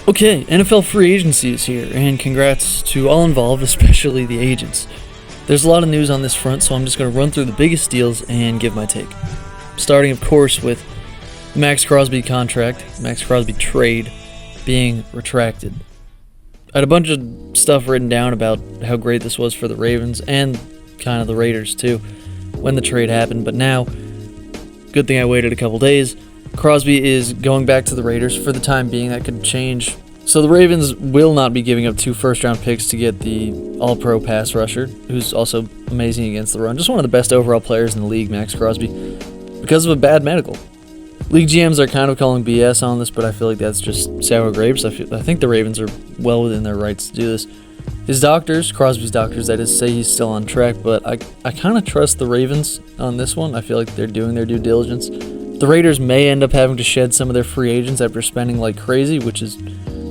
Okay, NFL free agency is here, and congrats to all involved, especially the agents. There's a lot of news on this front, so I'm just going to run through the biggest deals and give my take. Starting, of course, with the Maxx Crosby contract, Maxx Crosby trade, being retracted. I had a bunch of stuff written down about how great this was for the Ravens and kind of the Raiders too when the trade happened, but now, good thing I waited a couple days. Crosby is going back to the Raiders for the time being. That could change. So the Ravens will not be giving up 2 first-round picks to get the all-pro pass rusher, who's also amazing against the run. Just one of the best overall players in the league, Maxx Crosby, because of a bad medical. League GMs are kind of calling BS on this, but I feel like that's just sour grapes. I think the Ravens are well within their rights to do this. His doctors, Crosby's doctors, that is, say he's still on track, but I kind of trust the Ravens on this one. I feel like they're doing their due diligence. The Raiders may end up having to shed some of their free agents after spending like crazy, which is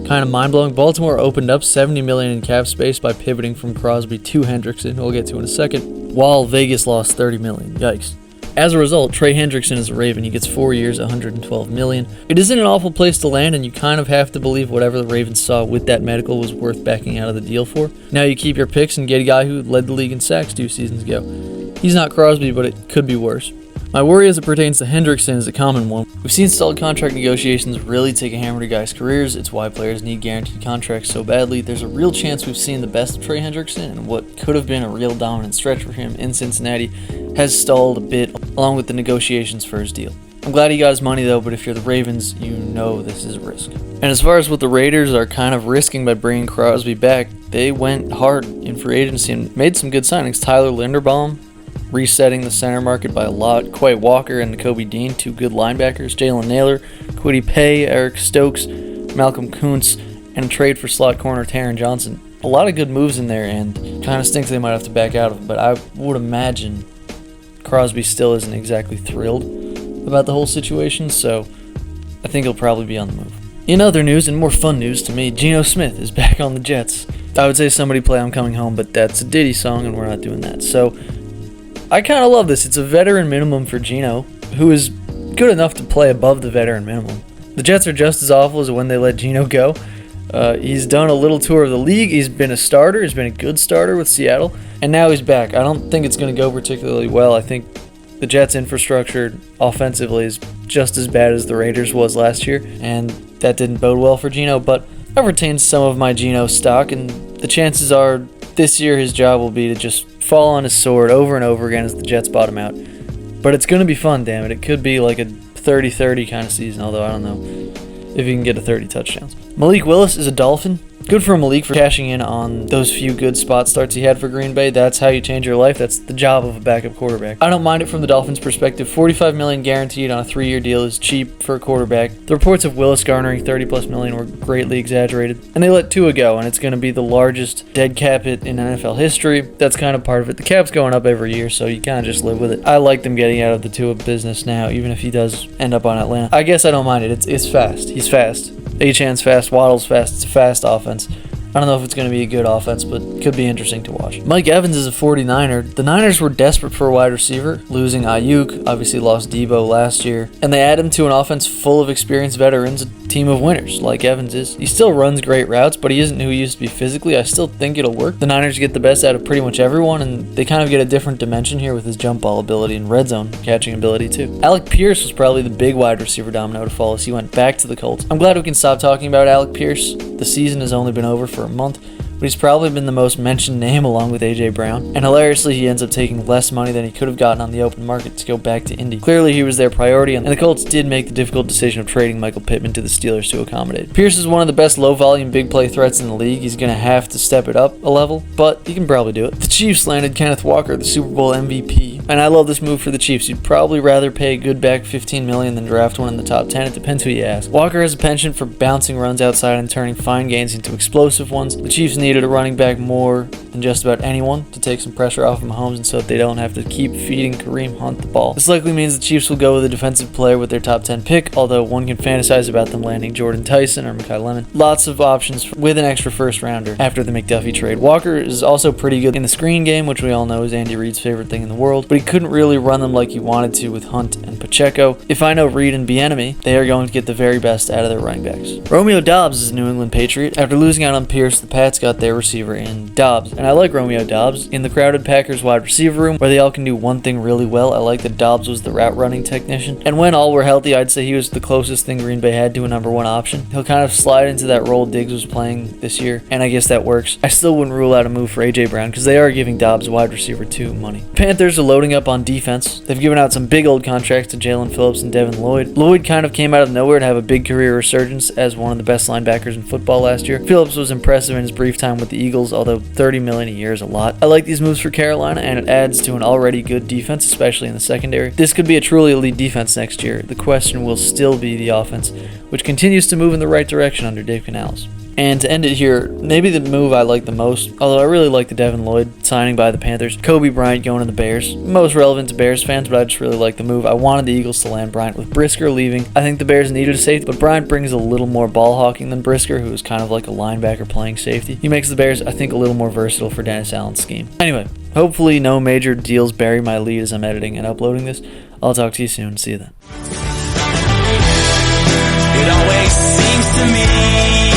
kind of mind-blowing. Baltimore opened up $70 million in cap space by pivoting from Crosby to Hendrickson, who we'll get to in a second, while Vegas lost $30 million. Yikes. As a result, Trey Hendrickson is a Raven. He gets 4 years, $112 million. It isn't an awful place to land, and you kind of have to believe whatever the Ravens saw with that medical was worth backing out of the deal for. Now you keep your picks and get a guy who led the league in sacks 2 seasons ago. He's not Crosby, but it could be worse. My worry as it pertains to Hendrickson is a common one. We've seen stalled contract negotiations really take a hammer to guys' careers. It's why players need guaranteed contracts so badly. There's a real chance we've seen the best of Trey Hendrickson, and what could have been a real dominant stretch for him in Cincinnati has stalled a bit, along with the negotiations for his deal. I'm glad he got his money though, but if you're the Ravens, you know this is a risk. And as far as what the Raiders are kind of risking by bringing Crosby back, they went hard in free agency and made some good signings. Tyler Linderbaum, resetting the center market by a lot. Quay Walker and Kobe Dean, 2 good linebackers. Jalen Naylor, Kwity Paye, Eric Stokes, Malcolm Kuntz, and a trade for slot corner Taron Johnson. A lot of good moves in there, and kind of stinks they might have to back out of it, but I would imagine Crosby still isn't exactly thrilled about the whole situation, so I think he'll probably be on the move. In other news, and more fun news to me, Geno Smith is back on the Jets. I would say somebody play I'm Coming Home, but that's a Diddy song, and we're not doing that. So I kind of love this. It's a veteran minimum for Geno, who is good enough to play above the veteran minimum. The Jets are just as awful as when they let Geno go. He's done a little tour of the league. He's been a starter. He's been a good starter with Seattle, and now he's back. I don't think it's going to go particularly well. I think the Jets' infrastructure offensively is just as bad as the Raiders was last year, and that didn't bode well for Geno, but I've retained some of my Geno stock, and the chances are this year his job will be to just fall on his sword over and over again as the Jets bottom out. But it's going to be fun, damn it. It could be like a 30-30 kind of season, although I don't know if he can get to 30 touchdowns. Malik Willis is a Dolphin. Good for Malik for cashing in on those few good spot starts he had for Green Bay. That's how you change your life. That's the job of a backup quarterback. I don't mind it from the Dolphins' perspective. $45 million guaranteed on a 3-year deal is cheap for a quarterback. The reports of Willis garnering $30+ million were greatly exaggerated, and they let Tua go, and it's going to be the largest dead cap hit in NFL history. That's kind of part of it. The cap's going up every year, so you kind of just live with it. I like them getting out of the Tua business now, even if he does end up on Atlanta. I guess I don't mind it. It's fast. He's fast. Achane's fast, Waddle's fast. It's a fast offense. I don't know if it's going to be a good offense, but it could be interesting to watch. Mike Evans is a 49er. The Niners were desperate for a wide receiver, losing Ayuk, obviously lost Debo last year, and they add him to an offense full of experienced veterans, a team of winners, like Evans is. He still runs great routes, but he isn't who he used to be physically. I still think it'll work. The Niners get the best out of pretty much everyone, and they kind of get a different dimension here with his jump ball ability and red zone catching ability too. Alec Pierce was probably the big wide receiver domino to fall as he went back to the Colts. I'm glad we can stop talking about Alec Pierce. The season has only been over for a month, but he's probably been the most mentioned name along with A.J. Brown, and hilariously he ends up taking less money than he could have gotten on the open market to go back to Indy. Clearly he was their priority, and the Colts did make the difficult decision of trading Michael Pittman to the Steelers to accommodate. Pierce is one of the best low-volume big play threats in the league. He's going to have to step it up a level, but he can probably do it. The Chiefs landed Kenneth Walker, the Super Bowl MVP, and I love this move for the Chiefs. You'd probably rather pay a good back $15 million than draft one in the top 10. It depends who you ask. Walker has a penchant for bouncing runs outside and turning fine gains into explosive ones. The Chiefs needed a running back more than and just about anyone to take some pressure off of Mahomes and so that they don't have to keep feeding Kareem Hunt the ball. This likely means the Chiefs will go with a defensive player with their top 10 pick, although one can fantasize about them landing Jordan Tyson or Mekhi Lemon. Lots of options with an extra first rounder after the McDuffie trade. Walker is also pretty good in the screen game, which we all know is Andy Reid's favorite thing in the world, but he couldn't really run them like he wanted to with Hunt and Pacheco. If I know Reid and Bieniemy, they are going to get the very best out of their running backs. Romeo Doubs is a New England Patriot. After losing out on Pierce, the Pats got their receiver in Doubs, and I like Romeo Doubs. In the crowded Packers wide receiver room, where they all can do one thing really well, I like that Doubs was the route running technician, and when all were healthy, I'd say he was the closest thing Green Bay had to a number one option. He'll kind of slide into that role Diggs was playing this year, and I guess that works. I still wouldn't rule out a move for A.J. Brown, because they are giving Doubs wide receiver 2 money. Panthers are loading up on defense. They've given out some big old contracts to Jalen Phillips and Devin Lloyd. Lloyd kind of came out of nowhere to have a big career resurgence as one of the best linebackers in football last year. Phillips was impressive in his brief time with the Eagles, although $30 million a year is a lot. I like these moves for Carolina, and it adds to an already good defense, especially in the secondary. This could be a truly elite defense next year. The question will still be the offense, which continues to move in the right direction under Dave Canales. And to end it here, maybe the move I like the most, although I really like the Devin Lloyd signing by the Panthers, Kobe Bryant going to the Bears. Most relevant to Bears fans, but I just really like the move. I wanted the Eagles to land Bryant with Brisker leaving. I think the Bears needed a safety, but Bryant brings a little more ball hawking than Brisker, who is kind of like a linebacker playing safety. He makes the Bears, I think, a little more versatile for Dennis Allen's scheme. Anyway, hopefully no major deals bury my lead as I'm editing and uploading this. I'll talk to you soon. See you then. It always seems to me